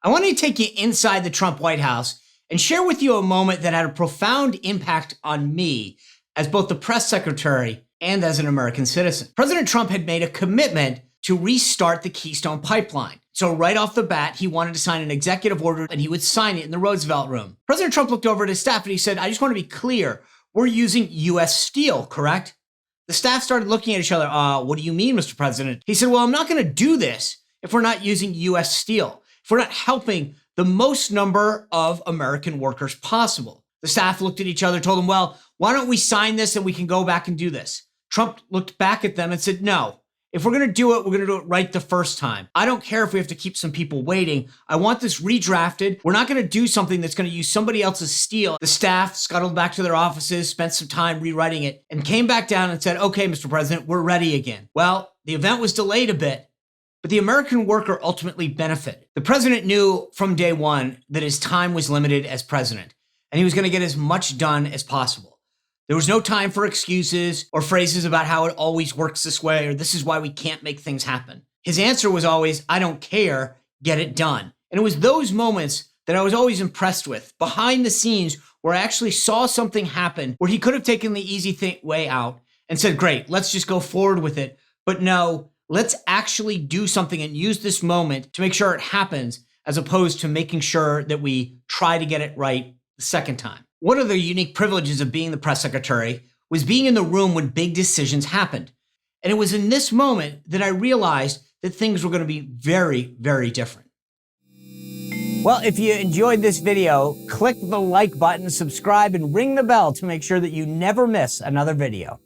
I want to take you inside the Trump White House and share with you a moment that had a profound impact on me as both the press secretary and as an American citizen. President Trump had made a commitment to restart the Keystone Pipeline. So right off the bat, he wanted to sign an executive order and he would sign it in the Roosevelt Room. President Trump looked over at his staff and he said, I just want to be clear, we're using U.S. steel, correct? The staff started looking at each other. What do you mean, Mr. President? He said, well, I'm not going to do this if we're not using U.S. steel, if we're not helping the most number of American workers possible. The staff looked at each other, told him, well, why don't we sign this and we can go back and do this? Trump looked back at them and said, no, if we're going to do it, we're going to do it right the first time. I don't care if we have to keep some people waiting. I want this redrafted. We're not going to do something that's going to use somebody else's steel. The staff scuttled back to their offices, spent some time rewriting it, and came back down and said, okay, Mr. President, we're ready again. Well, the event was delayed a bit, but the American worker ultimately benefited. The president knew from day one that his time was limited as president, and he was going to get as much done as possible. There was no time for excuses or phrases about how it always works this way or this is why we can't make things happen. His answer was always, I don't care, get it done. And it was those moments that I was always impressed with, behind the scenes, where I actually saw something happen where he could have taken the easy way out and said, great, let's just go forward with it. But no, let's actually do something and use this moment to make sure it happens, as opposed to making sure that we try to get it right the second time. One of the unique privileges of being the press secretary was being in the room when big decisions happened. And it was in this moment that I realized that things were going to be very, very different. Well, if you enjoyed this video, click the like button, subscribe, and ring the bell to make sure that you never miss another video.